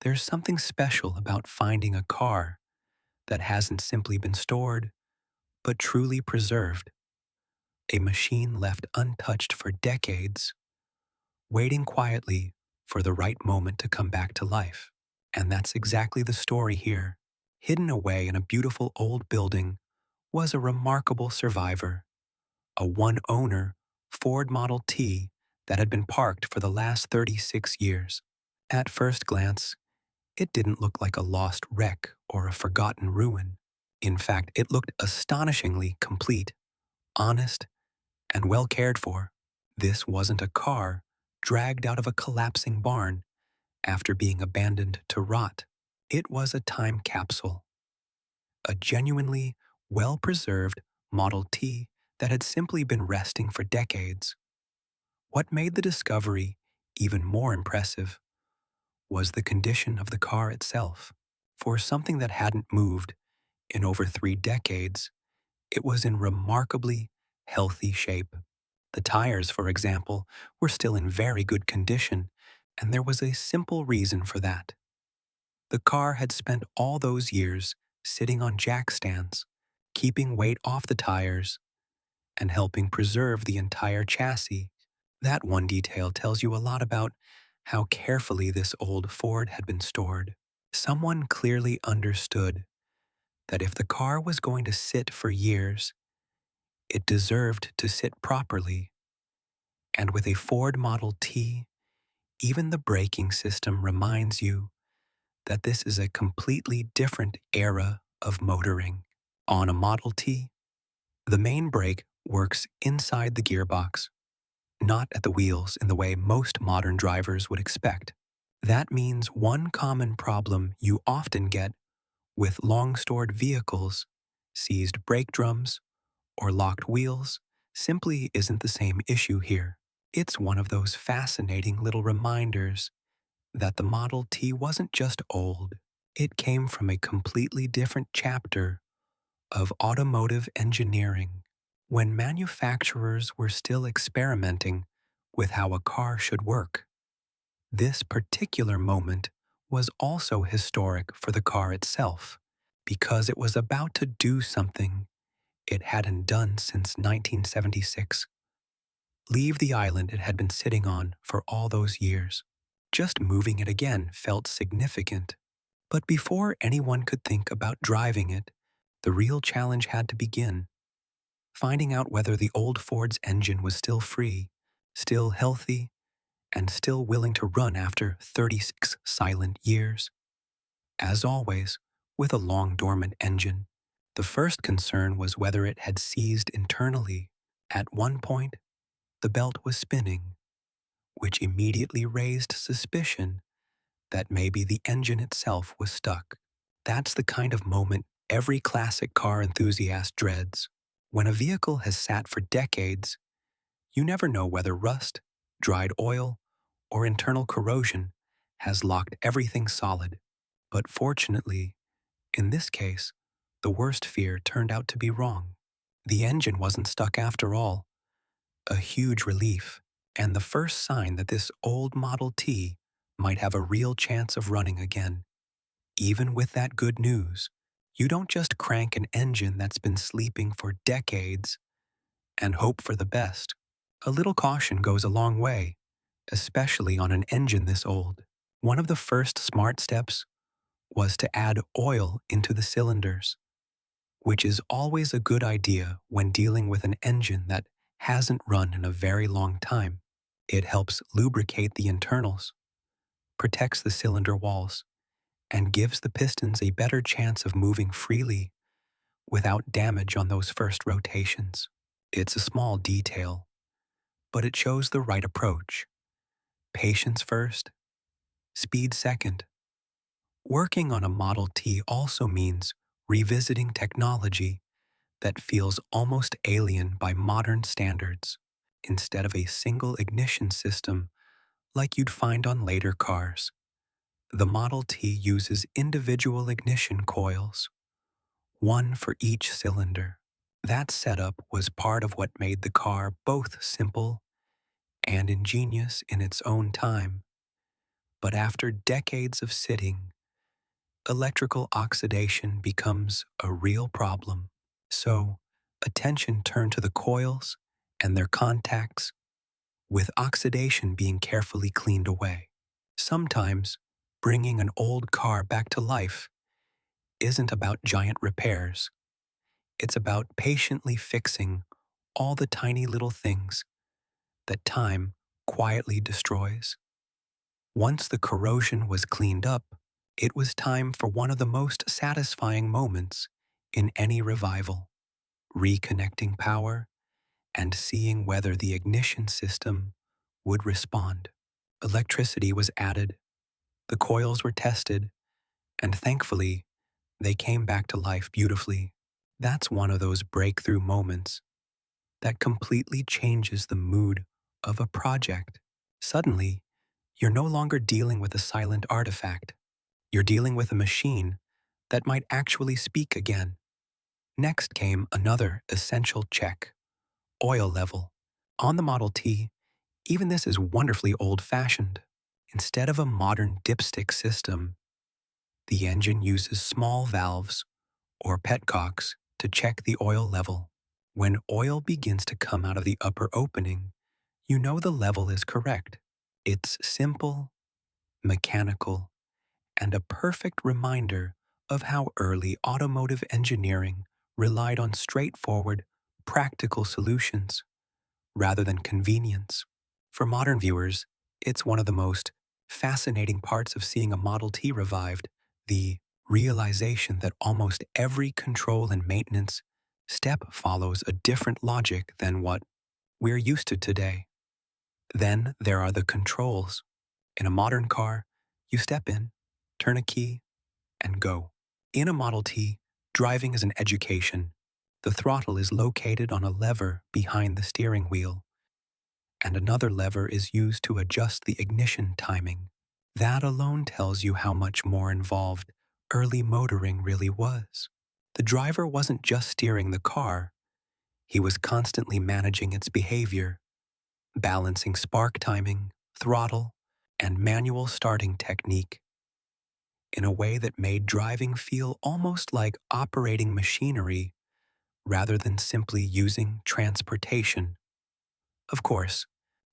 There's something special about finding a car that hasn't simply been stored, but truly preserved, a machine left untouched for decades, waiting quietly for the right moment to come back to life. And that's exactly the story here. Hidden away in a beautiful old building was a remarkable survivor, a one-owner Ford Model T that had been parked for the last 36 years. At first glance, it didn't look like a lost wreck or a forgotten ruin. In fact, it looked astonishingly complete, honest, and well cared for. This wasn't a car dragged out of a collapsing barn after being abandoned to rot. It was a time capsule, a genuinely well-preserved Model T that had simply been resting for decades. What made the discovery even more impressive was the condition of the car itself. For something that hadn't moved in over 3 decades, it was in remarkably healthy shape. The tires, for example, were still in very good condition, and there was a simple reason for that. The car had spent all those years sitting on jack stands, keeping weight off the tires and helping preserve the entire chassis. That one detail tells you a lot about how carefully this old Ford had been stored. Someone clearly understood that if the car was going to sit for years, it deserved to sit properly. And with a Ford Model T, even the braking system reminds you that this is a completely different era of motoring. On a Model T, the main brake works inside the gearbox, not at the wheels in the way most modern drivers would expect. That means one common problem you often get with long-stored vehicles, seized brake drums, or locked wheels, simply isn't the same issue here. It's one of those fascinating little reminders that the Model T wasn't just old. It came from a completely different chapter of automotive engineering, when manufacturers were still experimenting with how a car should work. This particular moment was also historic for the car itself, because it was about to do something it hadn't done since 1976. Leave the island it had been sitting on for all those years. Just moving it again felt significant. But before anyone could think about driving it, the real challenge had to begin. Finding out whether the old Ford's engine was still free, still healthy, and still willing to run after 36 silent years. As always, with a long dormant engine, the first concern was whether it had seized internally. At one point, the belt was spinning, which immediately raised suspicion that maybe the engine itself was stuck. That's the kind of moment every classic car enthusiast dreads. When a vehicle has sat for decades, you never know whether rust, dried oil, or internal corrosion has locked everything solid. But fortunately, in this case, the worst fear turned out to be wrong. The engine wasn't stuck after all, a huge relief, and the first sign that this old Model T might have a real chance of running again. Even with that good news, you don't just crank an engine that's been sleeping for decades and hope for the best. A little caution goes a long way, especially on an engine this old. One of the first smart steps was to add oil into the cylinders, which is always a good idea when dealing with an engine that hasn't run in a very long time. It helps lubricate the internals, protects the cylinder walls, and gives the pistons a better chance of moving freely without damage on those first rotations. It's a small detail, but it shows the right approach. Patience first, speed second. Working on a Model T also means revisiting technology that feels almost alien by modern standards. Instead of a single ignition system like you'd find on later cars, the Model T uses individual ignition coils, one for each cylinder. That setup was part of what made the car both simple and ingenious in its own time. But after decades of sitting, electrical oxidation becomes a real problem. So, attention turned to the coils and their contacts, with oxidation being carefully cleaned away. Sometimes, bringing an old car back to life isn't about giant repairs. It's about patiently fixing all the tiny little things that time quietly destroys. Once the corrosion was cleaned up, it was time for one of the most satisfying moments in any revival: reconnecting power and seeing whether the ignition system would respond. Electricity was added, the coils were tested, and thankfully, they came back to life beautifully. That's one of those breakthrough moments that completely changes the mood of a project. Suddenly, you're no longer dealing with a silent artifact. You're dealing with a machine that might actually speak again. Next came another essential check: oil level. On the Model T, even this is wonderfully old-fashioned. Instead of a modern dipstick system, the engine uses small valves or petcocks to check the oil level. When oil begins to come out of the upper opening, you know the level is correct. It's simple, mechanical, and a perfect reminder of how early automotive engineering relied on straightforward, practical solutions rather than convenience. For modern viewers, it's one of the most fascinating parts of seeing a Model T revived: the realization that almost every control and maintenance step follows a different logic than what we're used to today. Then there are the controls. In a modern car, you step in, turn a key, and go. In a Model T, driving is an education. The throttle is located on a lever behind the steering wheel, and another lever is used to adjust the ignition timing. That alone tells you how much more involved early motoring really was. The driver wasn't just steering the car, he was constantly managing its behavior, balancing spark timing, throttle, and manual starting technique in a way that made driving feel almost like operating machinery rather than simply using transportation. Of course,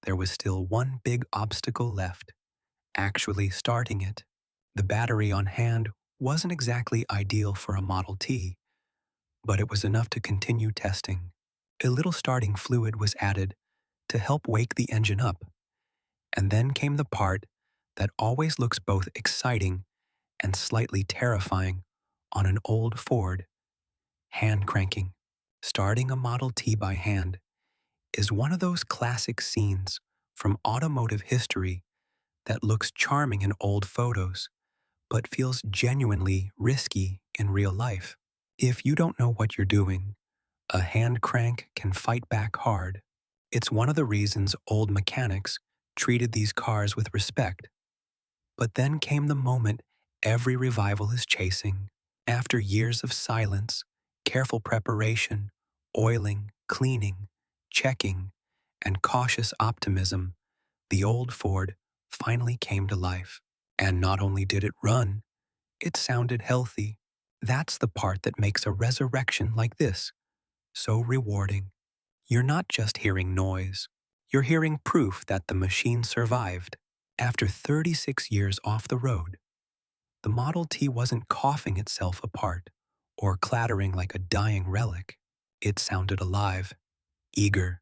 there was still one big obstacle left: actually starting it. The battery on hand wasn't exactly ideal for a Model T, but it was enough to continue testing. A little starting fluid was added to help wake the engine up, and then came the part that always looks both exciting and slightly terrifying on an old Ford: hand cranking. Starting a Model T by hand is one of those classic scenes from automotive history that looks charming in old photos, but feels genuinely risky in real life. If you don't know what you're doing, a hand crank can fight back hard. It's one of the reasons old mechanics treated these cars with respect. But then came the moment every revival is chasing. After years of silence, careful preparation, oiling, cleaning, checking, and cautious optimism, the old Ford finally came to life. And not only did it run, it sounded healthy. That's the part that makes a resurrection like this so rewarding. You're not just hearing noise, you're hearing proof that the machine survived. After 36 years off the road, the Model T wasn't coughing itself apart or clattering like a dying relic. It sounded alive, eager,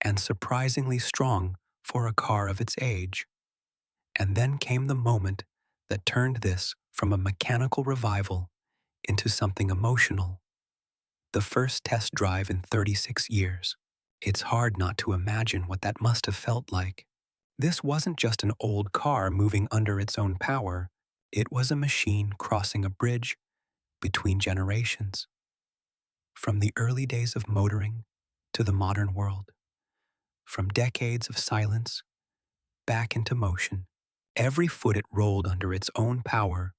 and surprisingly strong for a car of its age. And then came the moment that turned this from a mechanical revival into something emotional: the first test drive in 36 years. It's hard not to imagine what that must have felt like. This wasn't just an old car moving under its own power, it was a machine crossing a bridge between generations. From the early days of motoring to the modern world, from decades of silence back into motion, every foot it rolled under its own power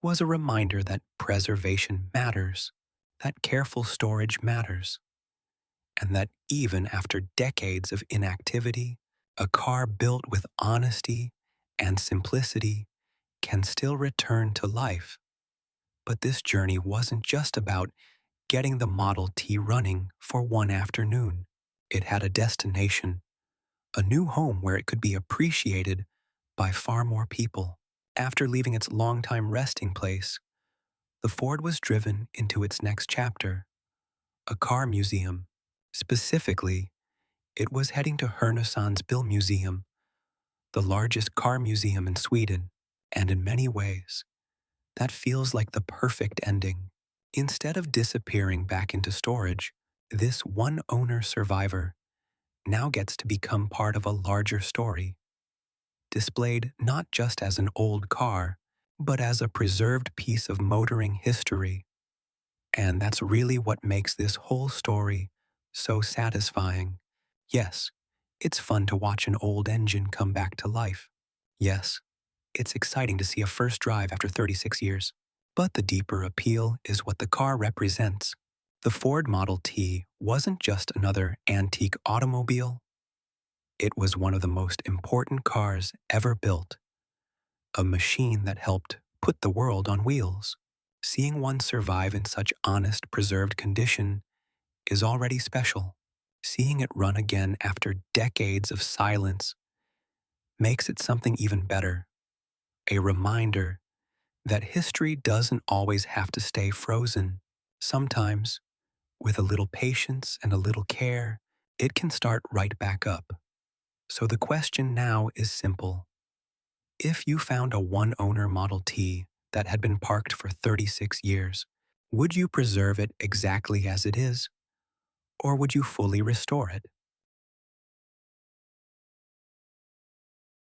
was a reminder that preservation matters, that careful storage matters, and that even after decades of inactivity, a car built with honesty and simplicity can still return to life. But this journey wasn't just about getting the Model T running for one afternoon. It had a destination, a new home where it could be appreciated by far more people. After leaving its longtime resting place, the Ford was driven into its next chapter, a car museum. Specifically, it was heading to Härnösands Museum, the largest car museum in Sweden, and in many ways, that feels like the perfect ending. Instead of disappearing back into storage, this one owner survivor now gets to become part of a larger story, displayed not just as an old car, but as a preserved piece of motoring history. And that's really what makes this whole story so satisfying. Yes, it's fun to watch an old engine come back to life. Yes, it's exciting to see a first drive after 36 years. But the deeper appeal is what the car represents. The Ford Model T wasn't just another antique automobile, it was one of the most important cars ever built, a machine that helped put the world on wheels. Seeing one survive in such honest, preserved condition is already special. Seeing it run again after decades of silence makes it something even better, a reminder that history doesn't always have to stay frozen. Sometimes, with a little patience and a little care, it can start right back up. So the question now is simple. If you found a one-owner Model T that had been parked for 36 years, would you preserve it exactly as it is, or would you fully restore it?